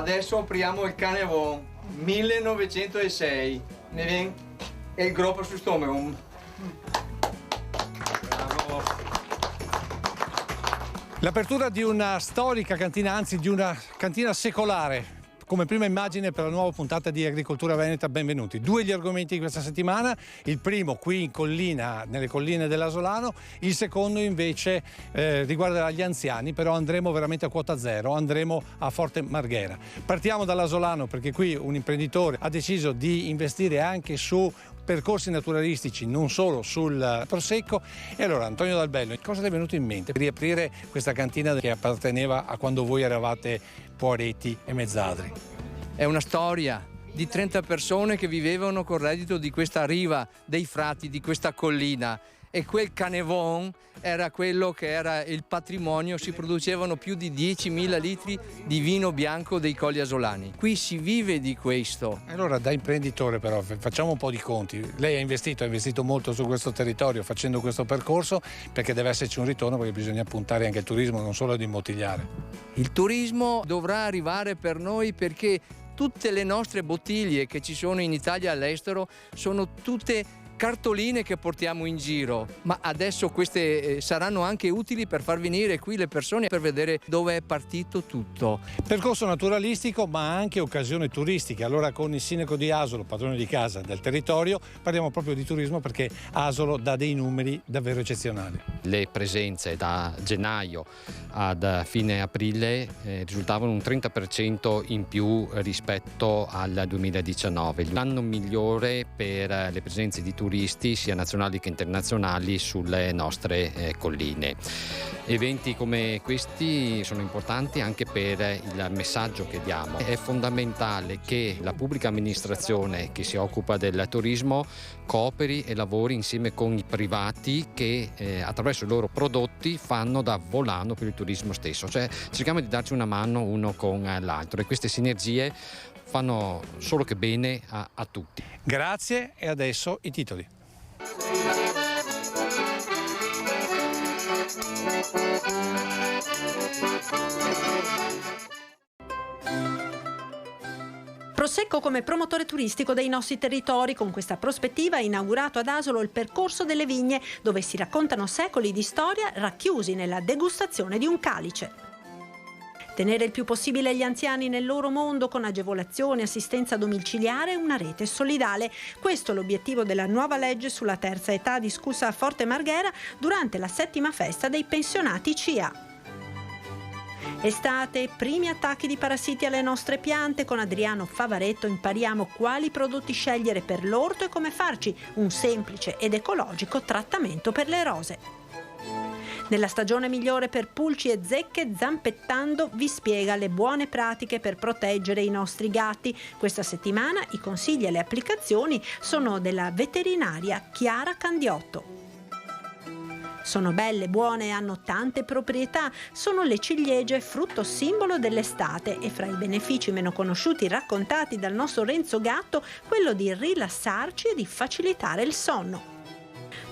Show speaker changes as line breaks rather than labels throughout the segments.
Adesso apriamo il Canevon 1906. Ne viene il groppo sul stomaco.
Bravo. L'apertura di una storica cantina, anzi di una cantina secolare, come prima immagine per la nuova puntata di Agricoltura Veneta. Benvenuti. 2 gli argomenti di questa settimana: il primo qui in collina, nelle colline dell'Asolano; il secondo invece riguarderà gli anziani, però andremo veramente a quota zero, andremo a Forte Marghera. Partiamo dall'Asolano perché qui un imprenditore ha deciso di investire anche su percorsi naturalistici, non solo sul prosecco. E allora, Antonio Dal Bello, cosa ti è venuto in mente per riaprire questa cantina che apparteneva a quando voi eravate Poareti e Mezzadri?
È una storia di 30 persone che vivevano col reddito di questa riva dei frati, di questa collina, e quel Canevon era quello che era il patrimonio. Si producevano più di 10.000 litri di vino bianco dei Colli Asolani. Qui si vive di questo.
Allora, da imprenditore però, facciamo un po' di conti. Lei ha investito molto su questo territorio facendo questo percorso, perché deve esserci un ritorno, perché bisogna puntare anche al turismo, non solo ad immobiliare.
Il turismo dovrà arrivare per noi, perché tutte le nostre bottiglie che ci sono in Italia e all'estero sono tutte cartoline che portiamo in giro, ma adesso queste saranno anche utili per far venire qui le persone per vedere dove è partito tutto.
Percorso naturalistico ma anche occasione turistica. Allora, con il sindaco di Asolo, padrone di casa del territorio, parliamo proprio di turismo, perché Asolo dà dei numeri davvero eccezionali.
Le presenze da gennaio ad fine aprile risultavano un 30% in più rispetto al 2019, l'anno migliore per le presenze di turisti sia nazionali che internazionali sulle nostre colline. Eventi come questi sono importanti anche per il messaggio che diamo. È fondamentale che la pubblica amministrazione che si occupa del turismo cooperi e lavori insieme con i privati che attraverso i loro prodotti fanno da volano per il turismo stesso, cioè cerchiamo di darci una mano uno con l'altro, e queste sinergie fanno solo che bene a tutti.
Grazie, e adesso i titoli.
Prosecco come promotore turistico dei nostri territori. Con questa prospettiva è inaugurato ad Asolo il percorso delle vigne, dove si raccontano secoli di storia racchiusi nella degustazione di un calice. Tenere il più possibile gli anziani nel loro mondo con agevolazione, assistenza domiciliare e una rete solidale. Questo è l'obiettivo della nuova legge sulla terza età discussa a Forte Marghera durante la 7ª festa dei pensionati CIA. Estate, primi attacchi di parassiti alle nostre piante. Con Adriano Favaretto impariamo quali prodotti scegliere per l'orto e come farci un semplice ed ecologico trattamento per le rose. Nella stagione migliore per pulci e zecche, Zampettando vi spiega le buone pratiche per proteggere i nostri gatti. Questa settimana i consigli e le applicazioni sono della veterinaria Chiara Candiotto. Sono belle, buone e hanno tante proprietà. Sono le ciliegie, frutto simbolo dell'estate, e fra i benefici meno conosciuti raccontati dal nostro Renzo Gatto, quello di rilassarci e di facilitare il sonno.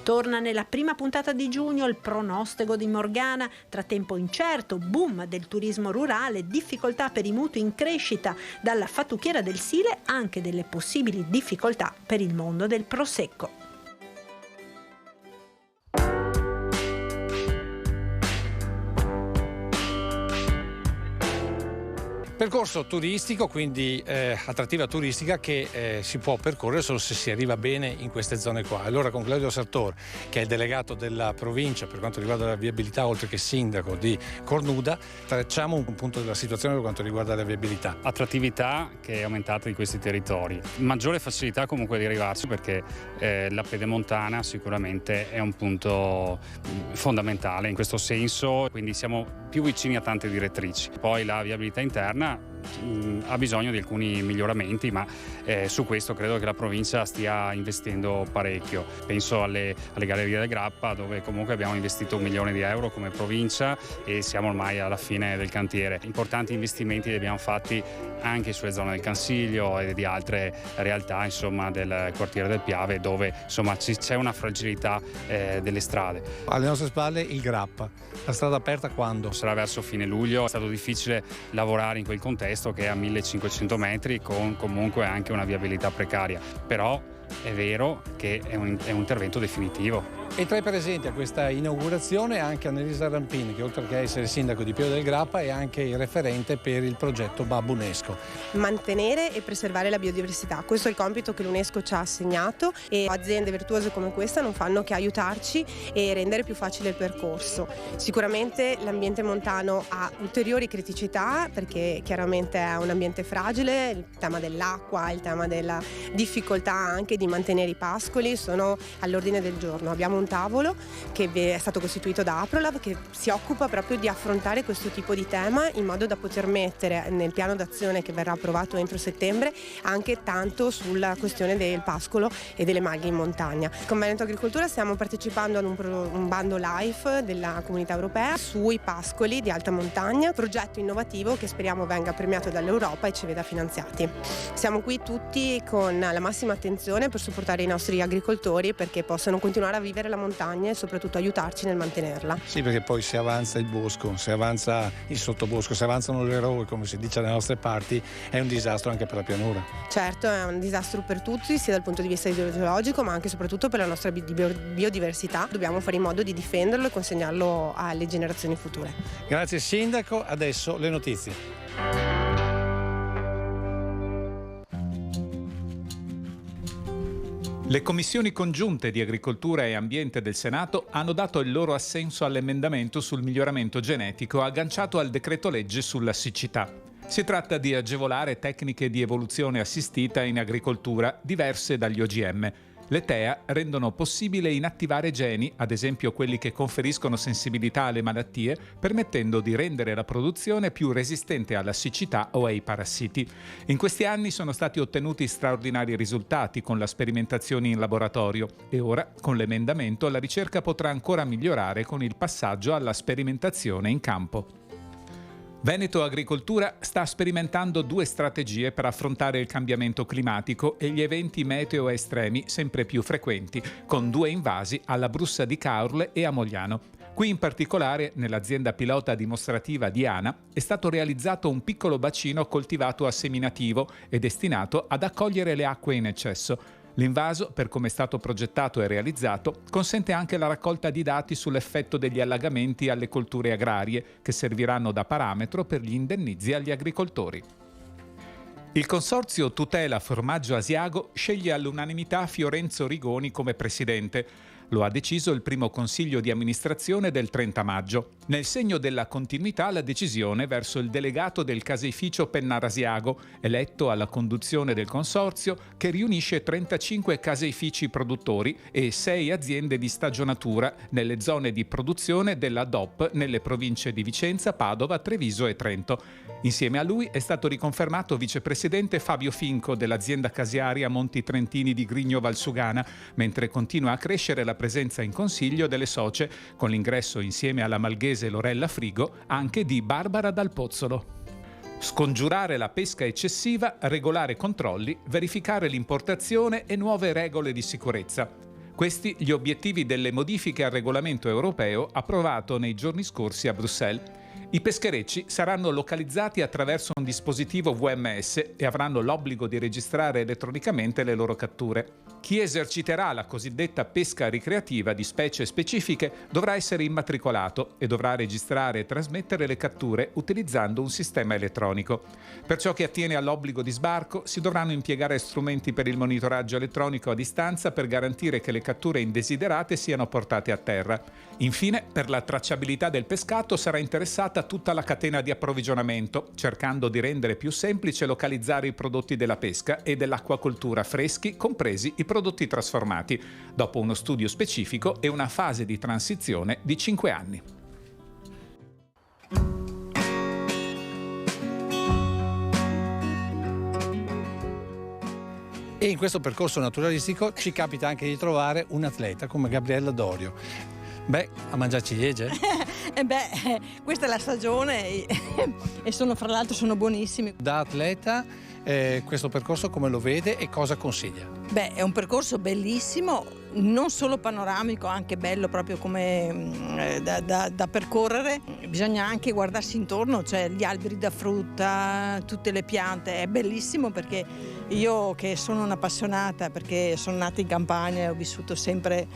Torna nella prima puntata di giugno il pronostico di Morgana. Tra tempo incerto, boom del turismo rurale, difficoltà per i mutui in crescita, dalla fattucchiera del Sile anche delle possibili difficoltà per il mondo del prosecco.
Percorso turistico, quindi attrattiva turistica che si può percorrere solo se si arriva bene in queste zone qua. Allora, con Claudio Sartor, che è il delegato della provincia per quanto riguarda la viabilità, oltre che sindaco di Cornuda, tracciamo un punto della situazione per quanto riguarda la viabilità.
Attrattività che è aumentata di questi territori, maggiore facilità comunque di arrivarci, perché la pedemontana sicuramente è un punto fondamentale in questo senso, quindi siamo più vicini a tante direttrici. Poi la viabilità interna ha bisogno di alcuni miglioramenti, ma su questo credo che la provincia stia investendo parecchio. Penso alle gallerie del Grappa, dove comunque abbiamo investito 1 milione di euro come provincia e siamo ormai alla fine del cantiere. Importanti investimenti li abbiamo fatti anche sulle zone del Cansiglio e di altre realtà, insomma, del quartiere del Piave, dove insomma c'è una fragilità delle strade.
Alle nostre spalle il Grappa. La strada aperta quando?
Sarà verso fine luglio. È stato difficile lavorare in quel contesto, questo che è a 1500 metri con comunque anche una viabilità precaria, però è vero che è un intervento definitivo.
E tra i presenti a questa inaugurazione anche Annelisa Rampini, che oltre che essere sindaco di Pio del Grappa è anche il referente per il progetto Babbunesco.
Mantenere e preservare la biodiversità, questo è il compito che l'UNESCO ci ha assegnato e aziende virtuose come questa non fanno che aiutarci e rendere più facile il percorso. Sicuramente l'ambiente montano ha ulteriori criticità perché chiaramente è un ambiente fragile, il tema dell'acqua, il tema della difficoltà anche di mantenere i pascoli sono all'ordine del giorno. Abbiamo un tavolo che è stato costituito da Aprolab che si occupa proprio di affrontare questo tipo di tema in modo da poter mettere nel piano d'azione che verrà approvato entro settembre anche tanto sulla questione del pascolo e delle maglie in montagna. Con Veneto Agricoltura stiamo partecipando ad un bando LIFE della Comunità Europea sui pascoli di alta montagna, progetto innovativo che speriamo venga premiato dall'Europa e ci veda finanziati. Siamo qui tutti con la massima attenzione per supportare i nostri agricoltori perché possano continuare a vivere la montagna e soprattutto aiutarci nel mantenerla.
Sì, perché poi se avanza il bosco, se avanza il sottobosco, se avanzano le rove, come si dice dalle nostre parti, è un disastro anche per la pianura.
Certo, è un disastro per tutti, sia dal punto di vista idrogeologico ma anche e soprattutto per la nostra biodiversità. Dobbiamo fare in modo di difenderlo e consegnarlo alle generazioni future.
Grazie Sindaco, adesso le notizie.
Le commissioni congiunte di Agricoltura e Ambiente del Senato hanno dato il loro assenso all'emendamento sul miglioramento genetico agganciato al decreto legge sulla siccità. Si tratta di agevolare tecniche di evoluzione assistita in agricoltura diverse dagli OGM. Le TEA rendono possibile inattivare geni, ad esempio quelli che conferiscono sensibilità alle malattie, permettendo di rendere la produzione più resistente alla siccità o ai parassiti. In questi anni sono stati ottenuti straordinari risultati con la sperimentazione in laboratorio e ora, con l'emendamento, la ricerca potrà ancora migliorare con il passaggio alla sperimentazione in campo. Veneto Agricoltura sta sperimentando 2 strategie per affrontare il cambiamento climatico e gli eventi meteo estremi sempre più frequenti, con 2 invasi alla Brussa di Caorle e a Mogliano. Qui in particolare, nell'azienda pilota dimostrativa di ANA, è stato realizzato un piccolo bacino coltivato a seminativo e destinato ad accogliere le acque in eccesso. L'invaso, per come è stato progettato e realizzato, consente anche la raccolta di dati sull'effetto degli allagamenti alle colture agrarie, che serviranno da parametro per gli indennizi agli agricoltori. Il consorzio Tutela Formaggio Asiago sceglie all'unanimità Fiorenzo Rigoni come presidente. Lo ha deciso il primo consiglio di amministrazione del 30 maggio. Nel segno della continuità la decisione verso il delegato del caseificio Pennara-Asiago, eletto alla conduzione del consorzio, che riunisce 35 caseifici produttori e 6 aziende di stagionatura nelle zone di produzione della DOP nelle province di Vicenza, Padova, Treviso e Trento. Insieme a lui è stato riconfermato vicepresidente Fabio Finco dell'azienda casearia Monti Trentini di Grigno Valsugana, mentre continua a crescere la presenza in consiglio delle socie, con l'ingresso insieme alla malghese Lorella Frigo anche di Barbara Dal Pozzolo. Scongiurare la pesca eccessiva, regolare controlli, verificare l'importazione e nuove regole di sicurezza. Questi gli obiettivi delle modifiche al regolamento europeo approvato nei giorni scorsi a Bruxelles. I pescherecci saranno localizzati attraverso un dispositivo VMS e avranno l'obbligo di registrare elettronicamente le loro catture. Chi eserciterà la cosiddetta pesca ricreativa di specie specifiche dovrà essere immatricolato e dovrà registrare e trasmettere le catture utilizzando un sistema elettronico. Per ciò che attiene all'obbligo di sbarco, si dovranno impiegare strumenti per il monitoraggio elettronico a distanza per garantire che le catture indesiderate siano portate a terra. Infine, per la tracciabilità del pescato sarà interessata tutta la catena di approvvigionamento, cercando di rendere più semplice localizzare i prodotti della pesca e dell'acquacoltura freschi, compresi i prodotti trasformati, dopo uno studio specifico e una fase di transizione di 5 anni.
E in questo percorso naturalistico ci capita anche di trovare un atleta come Gabriella Dorio. Beh, a mangiare ciliegie?
Questa è la stagione e fra l'altro sono buonissimi.
Da atleta questo percorso come lo vede e cosa consiglia?
Beh, è un percorso bellissimo, non solo panoramico, anche bello proprio come da percorrere. Bisogna anche guardarsi intorno, cioè gli alberi da frutta, tutte le piante, è bellissimo perché io che sono un'appassionata, perché sono nata in campagna e ho vissuto sempre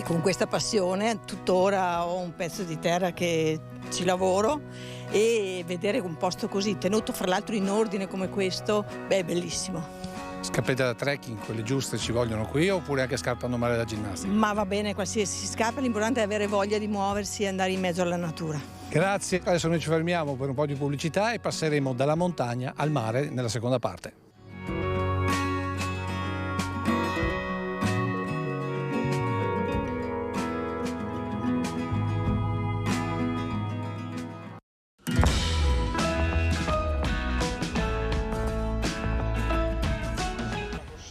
con questa passione, tuttora ho un pezzo di terra che ci lavoro, e vedere un posto così tenuto fra l'altro in ordine come questo, beh, è bellissimo.
Scarpette da trekking, quelle giuste ci vogliono qui, oppure anche scarpe a normale da ginnastica?
Ma va bene qualsiasi scarpa, l'importante è avere voglia di muoversi e andare in mezzo alla natura.
Grazie, adesso noi ci fermiamo per un po' di pubblicità e passeremo dalla montagna al mare nella seconda parte.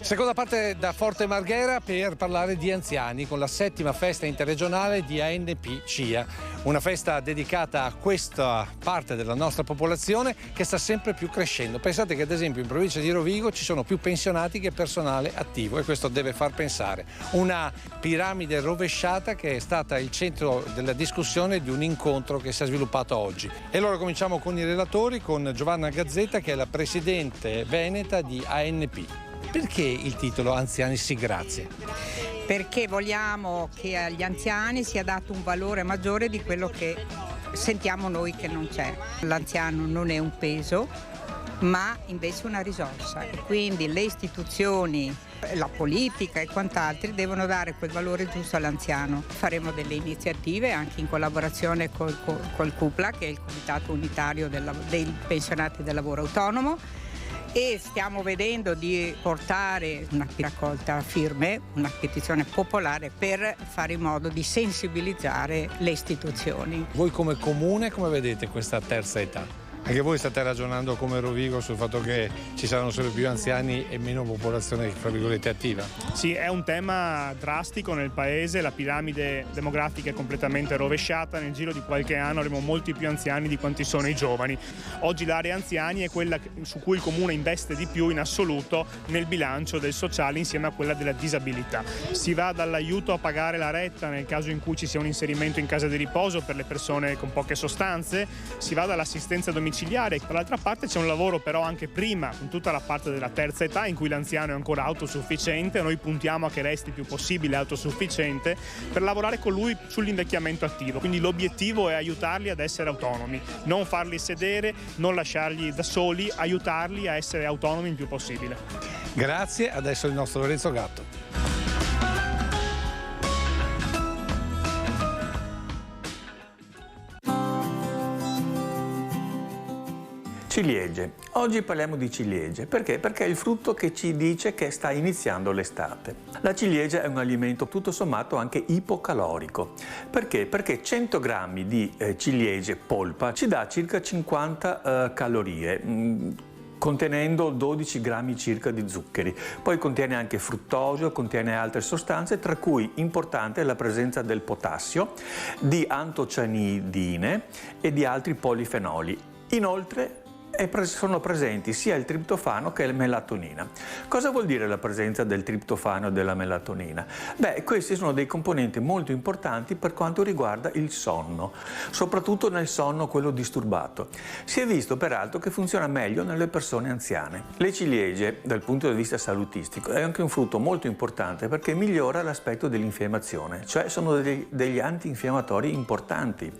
Seconda parte da Forte Marghera per parlare di anziani con la 7ª festa interregionale di ANP CIA, una festa dedicata a questa parte della nostra popolazione che sta sempre più crescendo. Pensate che ad esempio in provincia di Rovigo ci sono più pensionati che personale attivo e questo deve far pensare. Una piramide rovesciata che è stata il centro della discussione di un incontro che si è sviluppato oggi. E allora cominciamo con i relatori, con Giovanna Gazzetta che è la presidente veneta di ANP. Perché il titolo Anziani sì grazie?
Perché vogliamo che agli anziani sia dato un valore maggiore di quello che sentiamo noi che non c'è. L'anziano non è un peso, ma invece una risorsa e quindi le istituzioni, la politica e quant'altri devono dare quel valore giusto all'anziano. Faremo delle iniziative anche in collaborazione col CUPLA, che è il Comitato Unitario dei Pensionati del Lavoro Autonomo, e stiamo vedendo di portare una raccolta firme, una petizione popolare per fare in modo di sensibilizzare le istituzioni.
Voi come comune come vedete questa terza età? Anche voi state ragionando come Rovigo sul fatto che ci saranno sempre più anziani e meno popolazione, fra virgolette, attiva?
Sì, è un tema drastico nel paese, la piramide demografica è completamente rovesciata, nel giro di qualche anno avremo molti più anziani di quanti sono i giovani. Oggi l'area anziani è quella su cui il comune investe di più in assoluto nel bilancio del sociale insieme a quella della disabilità. Si va dall'aiuto a pagare la retta nel caso in cui ci sia un inserimento in casa di riposo per le persone con poche sostanze, si va dall'assistenza domiciliare. Dall'altra parte c'è un lavoro però anche prima, in tutta la parte della terza età in cui l'anziano è ancora autosufficiente, noi puntiamo a che resti il più possibile autosufficiente per lavorare con lui sull'invecchiamento attivo, quindi l'obiettivo è aiutarli ad essere autonomi, non farli sedere, non lasciarli da soli, aiutarli a essere autonomi il più possibile.
Grazie, adesso il nostro Lorenzo Gatto.
Ciliegie. Oggi parliamo di ciliegie. Perché? Perché è il frutto che ci dice che sta iniziando l'estate. La ciliegia è un alimento tutto sommato anche ipocalorico. Perché? Perché 100 grammi di ciliegie polpa ci dà circa 50 calorie. Contenendo 12 grammi circa di zuccheri. Poi contiene anche fruttosio, contiene altre sostanze, tra cui importante è la presenza del potassio, di antocianidine e di altri polifenoli. Inoltre sono presenti sia il triptofano che la melatonina. Cosa vuol dire la presenza del triptofano e della melatonina? Beh, questi sono dei componenti molto importanti per quanto riguarda il sonno, soprattutto nel sonno quello disturbato. Si è visto peraltro che funziona meglio nelle persone anziane. Le ciliegie, dal punto di vista salutistico, è anche un frutto molto importante perché migliora l'aspetto dell'infiammazione, cioè sono degli antinfiammatori importanti.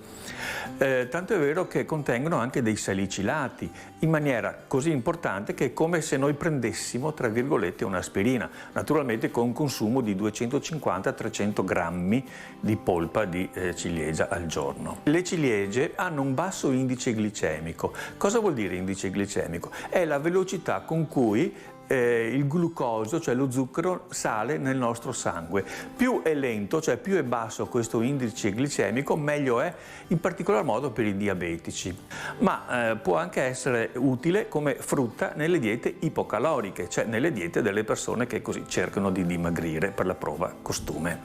Tanto è vero che contengono anche dei salicilati, in maniera così importante che è come se noi prendessimo, tra virgolette, un'aspirina, naturalmente con un consumo di 250-300 grammi di polpa di ciliegia al giorno. Le ciliegie hanno un basso indice glicemico. Cosa vuol dire indice glicemico? È la velocità con cui il glucosio, cioè lo zucchero, sale nel nostro sangue. Più è lento, cioè più è basso questo indice glicemico, meglio è, in particolar modo per i diabetici. Ma può anche essere utile come frutta nelle diete ipocaloriche, cioè nelle diete delle persone che così cercano di dimagrire per la prova costume.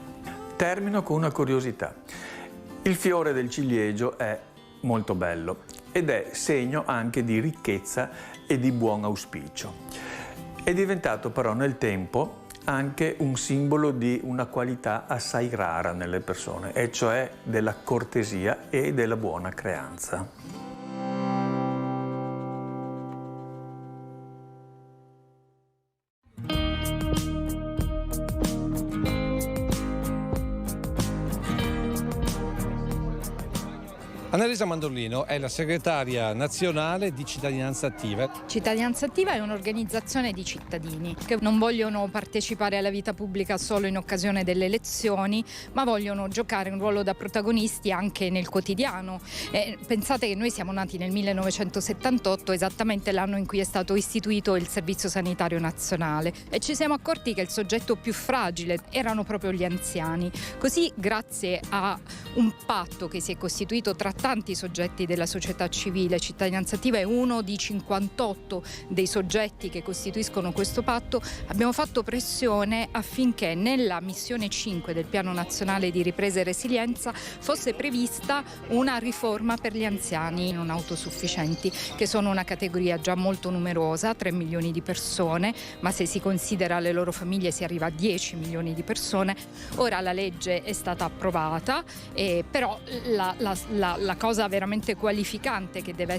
Termino con una curiosità. Il fiore del ciliegio è molto bello ed è segno anche di ricchezza e di buon auspicio. È diventato però nel tempo anche un simbolo di una qualità assai rara nelle persone, e cioè della cortesia e della buona creanza.
Annalisa Mandorlino è la segretaria nazionale di Cittadinanza Attiva.
Cittadinanza Attiva è un'organizzazione di cittadini che non vogliono partecipare alla vita pubblica solo in occasione delle elezioni, ma vogliono giocare un ruolo da protagonisti anche nel quotidiano. Pensate che noi siamo nati nel 1978, esattamente l'anno in cui è stato istituito il Servizio Sanitario Nazionale, e ci siamo accorti che il soggetto più fragile erano proprio gli anziani. Così, grazie a un patto che si è costituito tra tanti soggetti della società civile, Cittadinanza Attiva è uno di 58 dei soggetti che costituiscono questo patto, abbiamo fatto pressione affinché nella missione 5 del Piano Nazionale di Ripresa e Resilienza fosse prevista una riforma per gli anziani non autosufficienti, che sono una categoria già molto numerosa, 3 milioni di persone, ma se si considera le loro famiglie si arriva a 10 milioni di persone. Ora la legge è stata approvata, però la cosa veramente qualificante che deve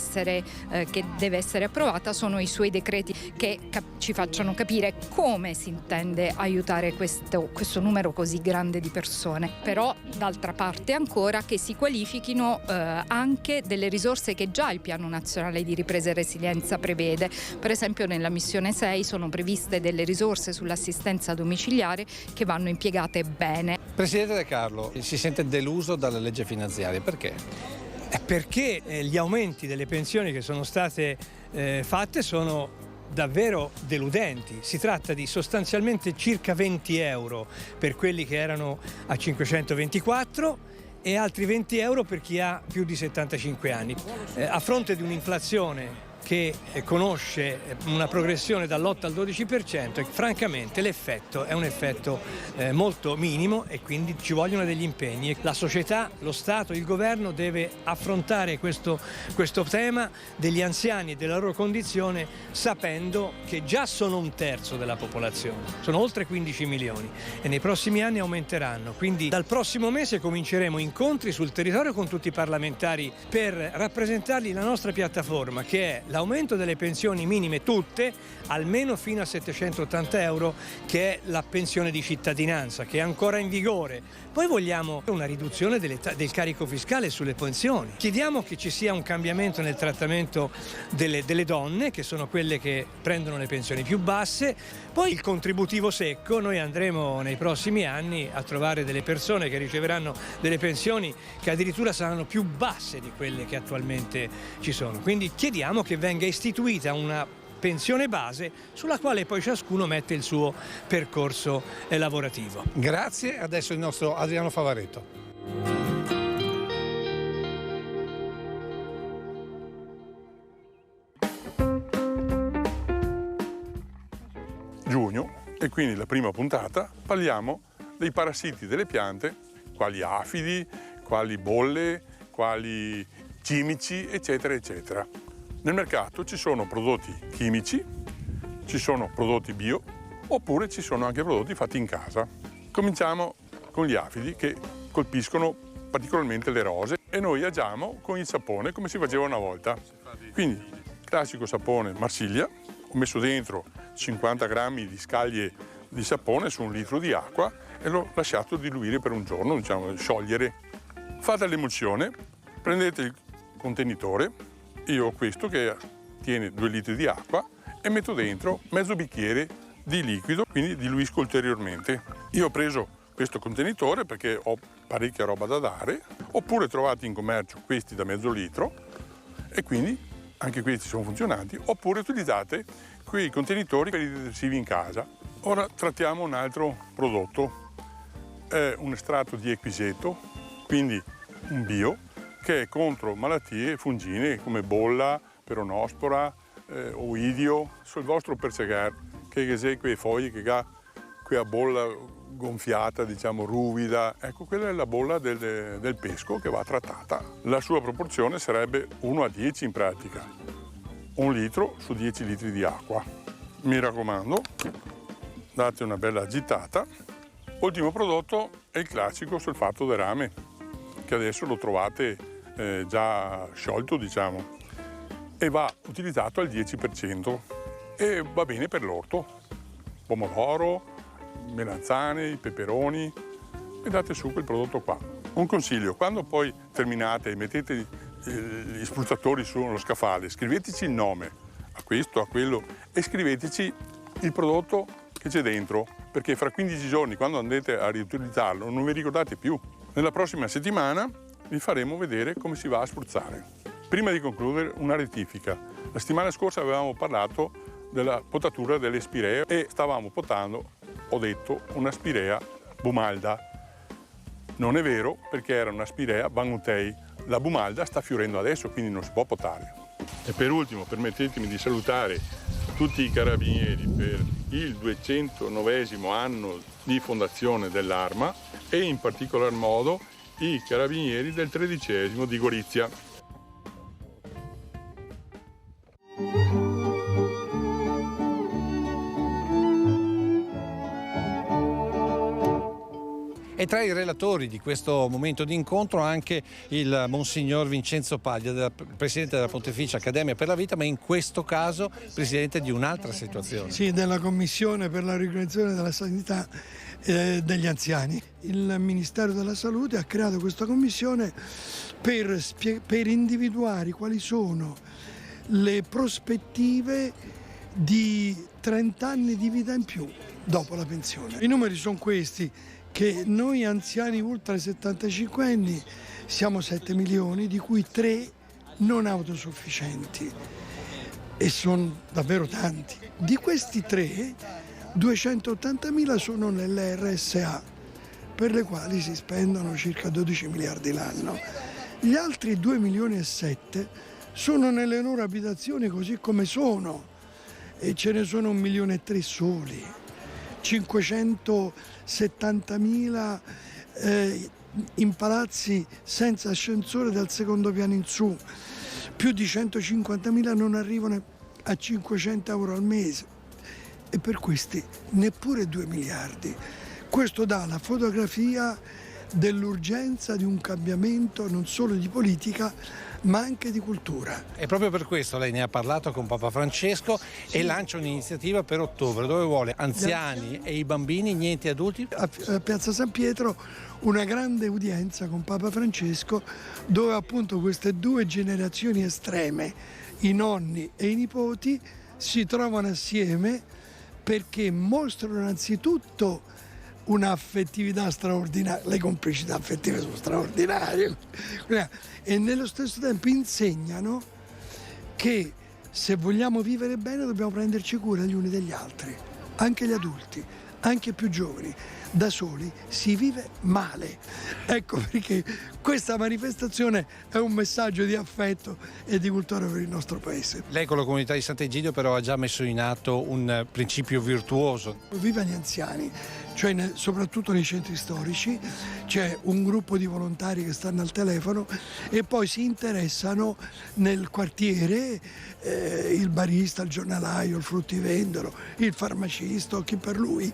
essere approvata sono i suoi decreti che ci facciano capire come si intende aiutare questo numero così grande di persone. Però d'altra parte ancora che si qualifichino anche delle risorse che già il Piano Nazionale di Ripresa e Resilienza prevede. Per esempio nella missione 6 sono previste delle risorse sull'assistenza domiciliare che vanno impiegate bene.
Presidente De Carlo, si sente deluso dalla legge finanziaria, perché?
Perché gli aumenti delle pensioni che sono state fatte sono davvero deludenti. Si tratta di sostanzialmente circa 20 euro per quelli che erano a 524 e altri 20 euro per chi ha più di 75 anni. A fronte di un'inflazione che conosce una progressione dall'8 al 12%, e francamente l'effetto è un effetto molto minimo, e quindi ci vogliono degli impegni. La società, lo Stato, il governo deve affrontare questo tema degli anziani e della loro condizione, sapendo che già sono un terzo della popolazione, sono oltre 15 milioni e nei prossimi anni aumenteranno. Quindi dal prossimo mese cominceremo incontri sul territorio con tutti i parlamentari per rappresentargli la nostra piattaforma, che è l'aumento delle pensioni minime tutte, almeno fino a 780 euro, che è la pensione di cittadinanza, che è ancora in vigore. Poi vogliamo una riduzione del carico fiscale sulle pensioni. Chiediamo che ci sia un cambiamento nel trattamento delle donne, che sono quelle che prendono le pensioni più basse. Poi il contributivo secco, noi andremo nei prossimi anni a trovare delle persone che riceveranno delle pensioni che addirittura saranno più basse di quelle che attualmente ci sono. Quindi chiediamo che venga istituita una pensione base sulla quale poi ciascuno mette il suo percorso lavorativo.
Grazie, adesso il nostro Adriano Favaretto.
Giugno, e quindi la prima puntata parliamo dei parassiti delle piante, quali afidi, quali bolle, quali chimici, eccetera, eccetera. Nel mercato ci sono prodotti chimici, ci sono prodotti bio, oppure ci sono anche prodotti fatti in casa. Cominciamo con gli afidi, che colpiscono particolarmente le rose, e noi agiamo con il sapone come si faceva una volta. Quindi, classico sapone Marsiglia, ho messo dentro 50 grammi di scaglie di sapone su 1 litro di acqua e l'ho lasciato diluire per un giorno, diciamo, sciogliere. Fate l'emulsione, prendete il contenitore, io ho questo che tiene 2 litri di acqua, e metto dentro mezzo bicchiere di liquido, quindi diluisco ulteriormente. Io ho preso questo contenitore perché ho parecchia roba da dare, oppure trovate in commercio questi da mezzo litro, e quindi anche questi sono funzionanti, oppure utilizzate quei contenitori per i detersivi in casa. Ora trattiamo un altro prodotto, è un estratto di equiseto, quindi un bio, che è contro malattie fungine come bolla, peronospora, oidio, sul vostro perseguir, che è quelle foglie che ha quella bolla gonfiata, diciamo ruvida, ecco, quella è la bolla del pesco che va trattata. La sua proporzione sarebbe 1 a 10 in pratica. 1 litro su 10 litri di acqua. Mi raccomando, date una bella agitata. Ultimo prodotto è il classico sulfato d'erame, che adesso lo trovate già sciolto, diciamo, e va utilizzato al 10% e va bene per l'orto. Pomodoro, melanzane, i peperoni, e date su quel prodotto qua. Un consiglio: quando poi terminate e mettete gli spruzzatori sullo scaffale, scriveteci il nome, a questo, a quello, e scriveteci il prodotto che c'è dentro, perché fra 15 giorni, quando andrete a riutilizzarlo, non vi ricordate più. Nella prossima settimana vi faremo vedere come si va a spruzzare. Prima di concludere, una rettifica. La settimana scorsa avevamo parlato della potatura delle spiree e stavamo potando, ho detto, una spirea bumalda. Non è vero, perché era una spirea bangutei. La bumalda sta fiorendo adesso, quindi non si può potare. E per ultimo, permettetemi di salutare tutti i carabinieri per il 209° anno di fondazione dell'Arma e in particolar modo i carabinieri del 13° di Gorizia.
E tra i relatori di questo momento di incontro anche il Monsignor Vincenzo Paglia, presidente della Pontificia Accademia per la Vita, ma in questo caso presidente di un'altra situazione.
Sì, della Commissione per la riorganizzazione della sanità degli anziani. Il Ministero della Salute ha creato questa commissione per individuare quali sono le prospettive di 30 anni di vita in più dopo la pensione. I numeri sono questi, che noi anziani ultra 75 anni siamo 7 milioni, di cui 3 non autosufficienti, e sono davvero tanti. Di questi 3, 280.000 sono nelle RSA, per le quali si spendono circa 12 miliardi l'anno. Gli altri 2 milioni e 7 sono nelle loro abitazioni così come sono, e ce ne sono 1,3 milioni soli. 570.000 in palazzi senza ascensore dal secondo piano in su, più di 150.000 non arrivano a 500 euro al mese, e per questi neppure 2 miliardi. Questo dà la fotografia dell'urgenza di un cambiamento non solo di politica ma anche di cultura.
E proprio per questo lei ne ha parlato con Papa Francesco, sì, e lancia un'iniziativa per ottobre dove vuole anziani e i bambini, niente adulti.
A Piazza San Pietro una grande udienza con Papa Francesco, dove appunto queste due generazioni estreme, i nonni e i nipoti, si trovano assieme perché mostrano innanzitutto un'affettività straordinaria, le complicità affettive sono straordinarie, e nello stesso tempo insegnano che se vogliamo vivere bene dobbiamo prenderci cura gli uni degli altri, anche gli adulti, anche i più giovani. Da soli si vive male. Ecco perché questa manifestazione è un messaggio di affetto e di cultura per il nostro paese.
Lei con la comunità di Sant'Egidio però ha già messo in atto un principio virtuoso.
Viva gli anziani, cioè soprattutto nei centri storici c'è un gruppo di volontari che stanno al telefono e poi si interessano nel quartiere, il barista, il giornalaio, il fruttivendolo, il farmacista, chi per lui,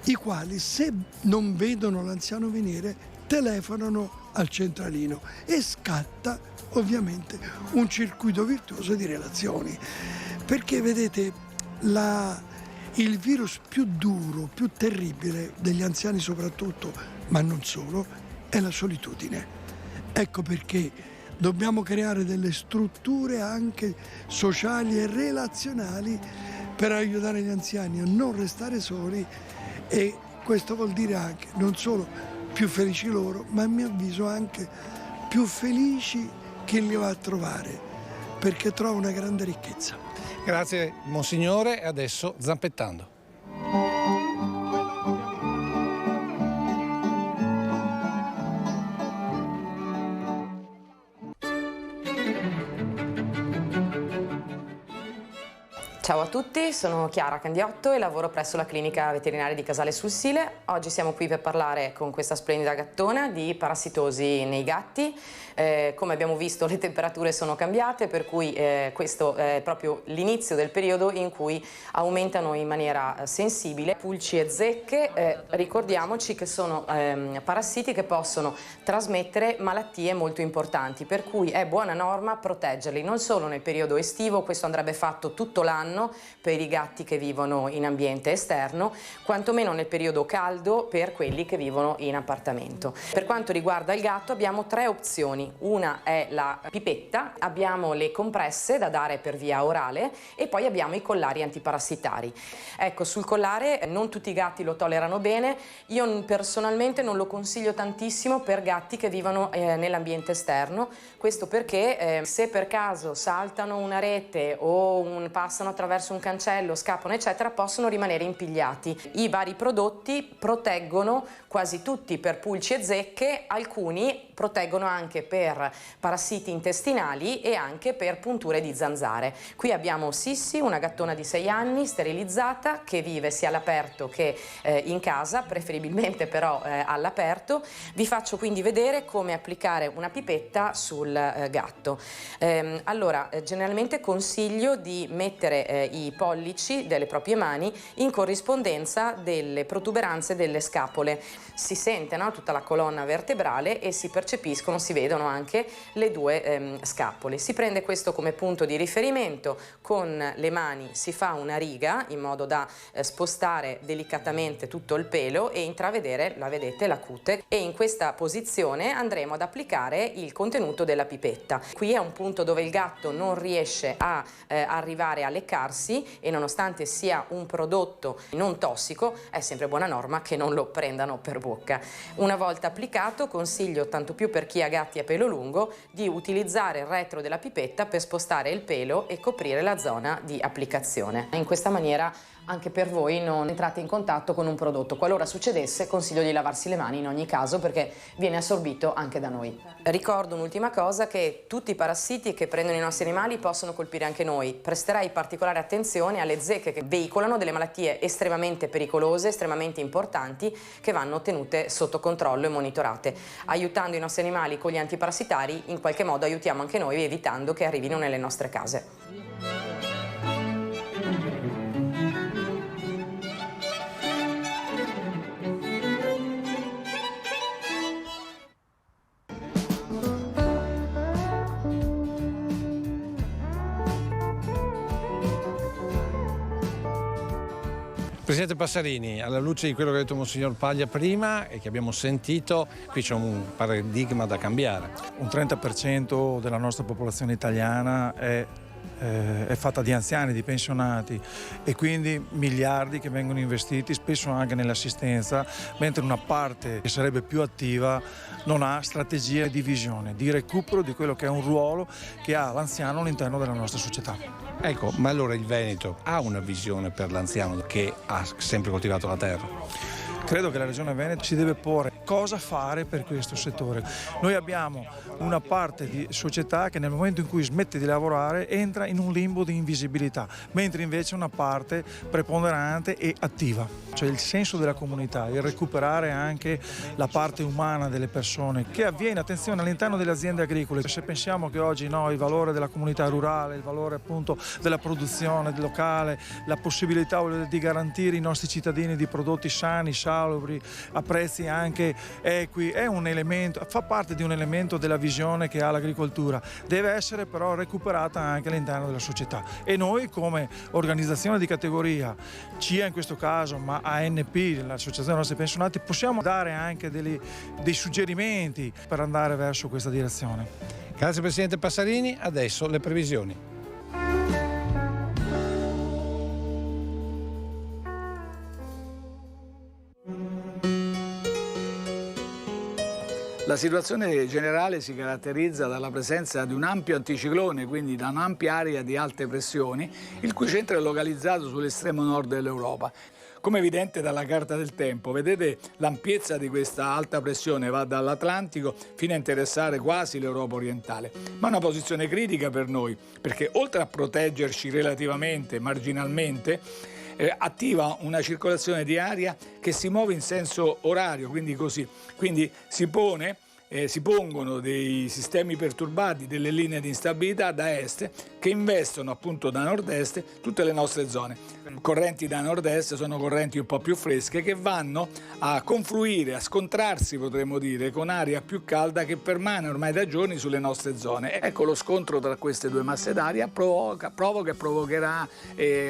i quali se non vedono l'anziano venire telefonano al centralino e scatta ovviamente un circuito virtuoso di relazioni, perché vedete il virus più duro, più terribile degli anziani soprattutto, ma non solo, è la solitudine. Ecco perché dobbiamo creare delle strutture anche sociali e relazionali per aiutare gli anziani a non restare soli, e questo vuol dire anche non solo più felici loro, ma a mio avviso anche più felici chi li va a trovare, perché trova una grande ricchezza.
Grazie Monsignore, e adesso Zampettando.
Ciao a tutti, sono Chiara Candiotto e lavoro presso la clinica veterinaria di Casale sul Sile. Oggi siamo qui per parlare con questa splendida gattona di parassitosi nei gatti. Come abbiamo visto le temperature sono cambiate, per cui questo è proprio l'inizio del periodo in cui aumentano in maniera sensibile pulci e zecche. Ricordiamoci che sono parassiti che possono trasmettere malattie molto importanti, per cui è buona norma proteggerli, non solo nel periodo estivo, questo andrebbe fatto tutto l'anno per i gatti che vivono in ambiente esterno, quantomeno nel periodo caldo per quelli che vivono in appartamento. Per quanto riguarda il gatto abbiamo 3 opzioni. Una è la pipetta, abbiamo le compresse da dare per via orale e poi abbiamo i collari antiparassitari. Ecco, sul collare non tutti i gatti lo tollerano bene, io personalmente non lo consiglio tantissimo per gatti che vivono nell'ambiente esterno, questo perché se per caso saltano una rete o passano attraverso un cancello, scappano eccetera, possono rimanere impigliati. I vari prodotti proteggono quasi tutti per pulci e zecche, alcuni proteggono anche per parassiti intestinali e anche per punture di zanzare. Qui abbiamo Sissi, una gattona di 6 anni, sterilizzata, che vive sia all'aperto che in casa, preferibilmente però all'aperto. Vi faccio quindi vedere come applicare una pipetta sul gatto. Allora, generalmente consiglio di mettere i pollici delle proprie mani in corrispondenza delle protuberanze delle scapole. Si sente, no, tutta la colonna vertebrale e si percepiscono, si vedono anche le 2 scapole. Si prende questo come punto di riferimento, con le mani si fa una riga in modo da spostare delicatamente tutto il pelo e intravedere, la vedete, la cute, e in questa posizione andremo ad applicare il contenuto della pipetta. Qui è un punto dove il gatto non riesce a arrivare a leccarsi e nonostante sia un prodotto non tossico è sempre buona norma che non lo prendano per bocca. Una volta applicato consiglio, tanto più per chi ha gatti a pelo lungo, di utilizzare il retro della pipetta per spostare il pelo e coprire la zona di applicazione. In questa maniera anche per voi non entrate in contatto con un prodotto. Qualora succedesse consiglio di lavarsi le mani in ogni caso perché viene assorbito anche da noi. Ricordo un'ultima cosa, che tutti i parassiti che prendono i nostri animali possono colpire anche noi. Presterai particolare attenzione alle zecche che veicolano delle malattie estremamente pericolose, estremamente importanti, che vanno tenute sotto controllo e monitorate. Aiutando i nostri animali con gli antiparassitari in qualche modo aiutiamo anche noi evitando che arrivino nelle nostre case.
Presidente Passarini, alla luce di quello che ha detto Monsignor Paglia prima e che abbiamo sentito, qui c'è un paradigma da cambiare.
Un 30% della nostra popolazione italiana è fatta di anziani, di pensionati, e quindi miliardi che vengono investiti spesso anche nell'assistenza, mentre una parte che sarebbe più attiva non ha strategie di visione, di recupero di quello che è un ruolo che ha l'anziano all'interno della nostra società.
Ecco, ma allora il Veneto ha una visione per l'anziano che ha sempre coltivato la terra?
Credo che la Regione Veneto si deve porre cosa fare per questo settore. Noi abbiamo una parte di società che nel momento in cui smette di lavorare entra in un limbo di invisibilità, mentre invece una parte preponderante e attiva. Cioè il senso della comunità, il recuperare anche la parte umana delle persone, che avviene, attenzione, all'interno delle aziende agricole. Se pensiamo che oggi il valore della comunità rurale, il valore appunto della produzione locale, la possibilità di garantire ai nostri cittadini di prodotti sani, salubri, a prezzi anche equi, è un elemento, fa parte di un elemento della visione che ha l'agricoltura, deve essere però recuperata anche all'interno della società, e noi come organizzazione di categoria, CIA in questo caso, ma ANP, l'Associazione dei nostri pensionati, possiamo dare anche dei suggerimenti per andare verso questa direzione.
Grazie Presidente Passarini, adesso le previsioni.
La situazione generale si caratterizza dalla presenza di un ampio anticiclone, quindi da un'ampia area di alte pressioni, il cui centro è localizzato sull'estremo nord dell'Europa. Come evidente dalla carta del tempo, vedete l'ampiezza di questa alta pressione va dall'Atlantico fino a interessare quasi l'Europa orientale. Ma è una posizione critica per noi, perché oltre a proteggerci relativamente, marginalmente, attiva una circolazione di aria che si muove in senso orario, quindi si pongono dei sistemi perturbati, delle linee di instabilità da est che investono appunto da nord-est tutte le nostre zone. Correnti da nord-est sono correnti un po' più fresche che vanno a confluire, a scontrarsi potremmo dire, con aria più calda che permane ormai da giorni sulle nostre zone. Ecco, lo scontro tra queste due masse d'aria provocherà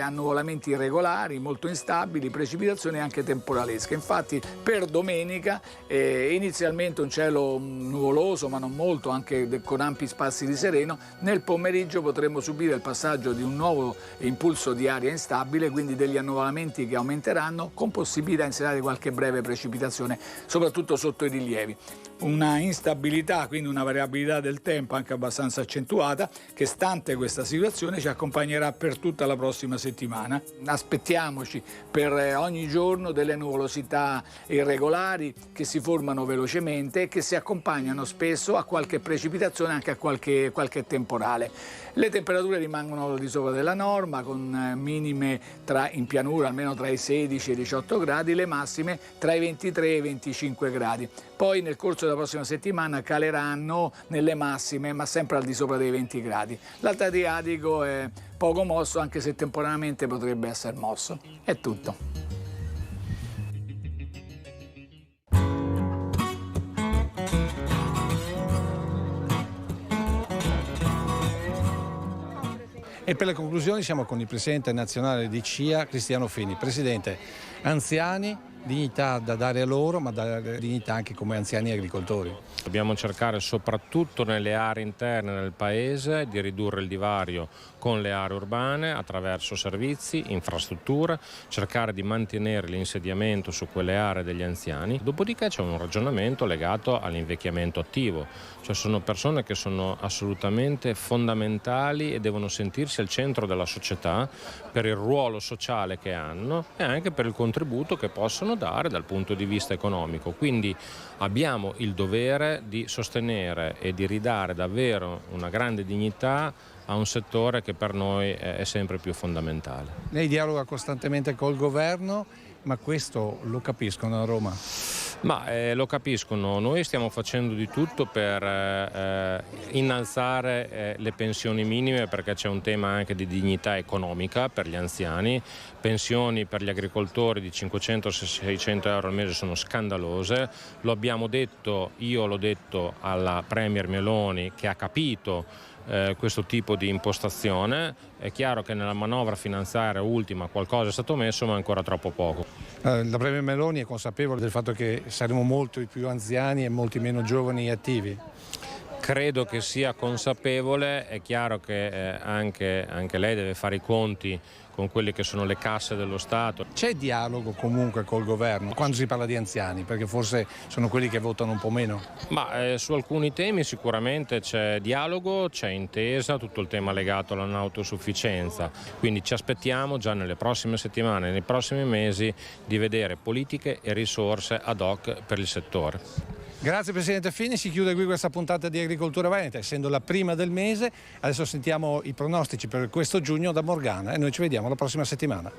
annuvolamenti irregolari, molto instabili, precipitazioni anche temporalesche. Infatti per domenica inizialmente un cielo nuvoloso, ma non molto, anche con ampi spazi di sereno. Nel pomeriggio potremo subire il passaggio di un nuovo impulso di aria instabile, quindi degli annuvolamenti che aumenteranno, con possibilità in serata di qualche breve precipitazione, soprattutto sotto i rilievi. Una instabilità, quindi una variabilità del tempo anche abbastanza accentuata, che stante questa situazione ci accompagnerà per tutta la prossima settimana. Aspettiamoci per ogni giorno delle nuvolosità irregolari che si formano velocemente e che si accompagnano spesso a qualche precipitazione, anche a qualche temporale. Le temperature rimangono al di sopra della norma, con minime in pianura almeno tra i 16 e i 18 gradi, le massime tra i 23 e i 25 gradi. Poi nel corso della prossima settimana caleranno nelle massime, ma sempre al di sopra dei 20 gradi. L'Alto Adriatico è poco mosso, anche se temporaneamente potrebbe essere mosso. È tutto.
E per le conclusioni siamo con il presidente nazionale di CIA, Cristiano Fini. Presidente, anziani, dignità da dare a loro, ma dare dignità anche come anziani agricoltori.
Dobbiamo cercare soprattutto nelle aree interne del paese di ridurre il divario con le aree urbane attraverso servizi, infrastrutture, cercare di mantenere l'insediamento su quelle aree degli anziani. Dopodiché c'è un ragionamento legato all'invecchiamento attivo, cioè sono persone che sono assolutamente fondamentali e devono sentirsi al centro della società per il ruolo sociale che hanno e anche per il contributo che possono dare dal punto di vista economico. Quindi abbiamo il dovere di sostenere e di ridare davvero una grande dignità a un settore che per noi è sempre più fondamentale.
Lei dialoga costantemente col governo, ma questo lo capiscono a Roma?
Ma lo capiscono, noi stiamo facendo di tutto per innalzare le pensioni minime, perché c'è un tema anche di dignità economica per gli anziani. Pensioni per gli agricoltori di 500-600 euro al mese sono scandalose, lo abbiamo detto, io l'ho detto alla Premier Meloni, che ha capito questo tipo di impostazione. È chiaro che nella manovra finanziaria ultima qualcosa è stato messo, ma ancora troppo poco.
La Premier Meloni è consapevole del fatto che saremo molti più anziani e molti meno giovani e attivi?
Credo che sia consapevole, è chiaro che anche lei deve fare i conti con quelle che sono le casse dello Stato.
C'è dialogo comunque col governo quando si parla di anziani, perché forse sono quelli che votano un po' meno?
Ma su alcuni temi sicuramente c'è dialogo, c'è intesa, tutto il tema legato alla non autosufficienza, quindi ci aspettiamo già nelle prossime settimane, nei prossimi mesi, di vedere politiche e risorse ad hoc per il settore.
Grazie Presidente Fini, si chiude qui questa puntata di Agricoltura Veneta, essendo la prima del mese. Adesso sentiamo i pronostici per questo giugno da Morgana e noi ci vediamo la prossima settimana.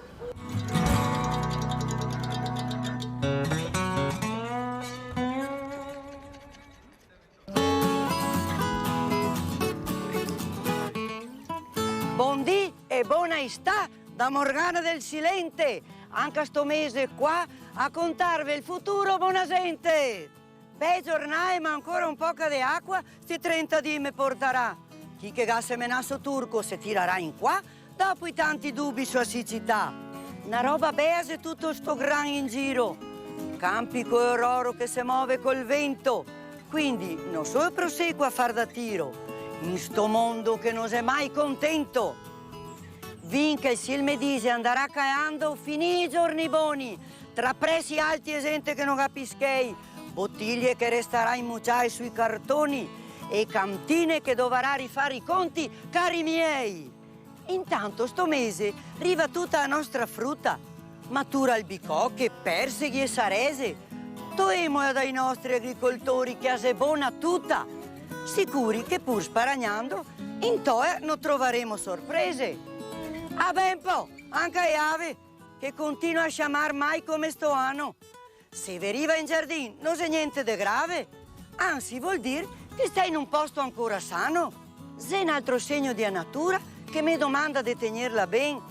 Buondì e buona estate da Morgana del Silente, anche sto mese qua a contarvi il futuro, buona gente. Beh giornale, ma ancora un po' di acqua, sti 30 di me porterà. Chi che ga semenasso turco se tirerà in qua, dopo i tanti dubbi sulla siccità. Una roba base tutto sto gran in giro. Campi con oro che si muove col vento. Quindi non solo proseguo a far da tiro, in sto mondo che non è mai contento. Vinca il Silmedise andrà caendo, finì i giorni buoni, tra prezzi alti e gente che non capischei, bottiglie che resterà in mucciai sui cartoni e cantine che dovrà rifare i conti, cari miei. Intanto sto mese arriva tutta la nostra frutta, matura albicocche, perseghi e sarese. Toemo dai nostri agricoltori che è buona tutta. Sicuri che pur sparagnando, in toe non troveremo sorprese. Ah ben po', anche Ave, che continua a chiamar mai come sto anno. Se veriva in giardino non c'è niente di grave, anzi vuol dire che stai in un posto ancora sano. C'è un altro segno di natura che mi domanda di tenerla ben.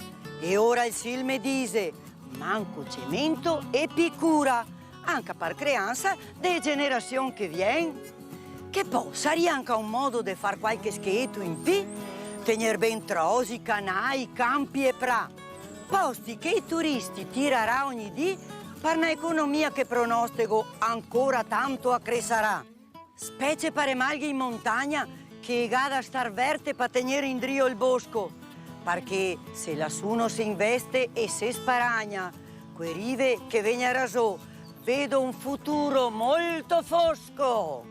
E ora il sil mi dice, manco cemento e piccura, anche per creanza delle generazioni che viene. Che poi sarebbe anche un modo di fare qualche scherzo in più, tenere ben trosi, canai, campi e pra. Posti che i turisti tirerà ogni dì per un'economia che pronostico ancora tanto accrescerà. Specie per malghi in montagna che gada star verte per tenere in drio il bosco, perché se lassuno si investe e se sparagna, quei rive che venga rasò, vedo un futuro molto fosco.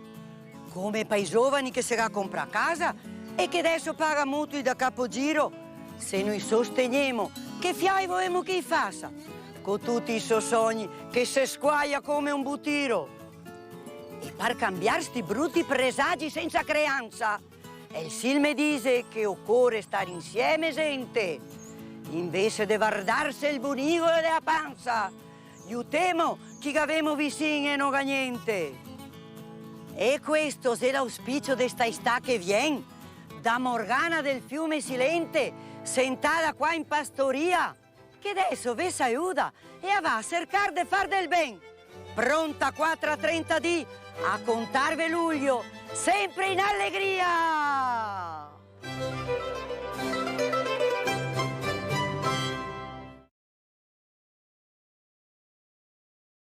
Come per i giovani che si compra casa e che adesso paga mutui da capogiro, se noi sosteniamo che fiai vogliamo che faccia, con tutti i suoi sogni che si squaia come un butiro. E per cambiare sti brutti presagi senza creanza, il sil mi dice che occorre stare insieme gente, invece di guardarsi il bunigolo della panza. Aiutiamo chi avemo vicino e non ha niente. E questo è l'auspicio di sta che viene da Morgana del Fiume Silente, sentata qua in pastoria, che adesso vi aiuta e va a cercare di far del ben. Pronta 4:30 a contarvi luglio, sempre in allegria!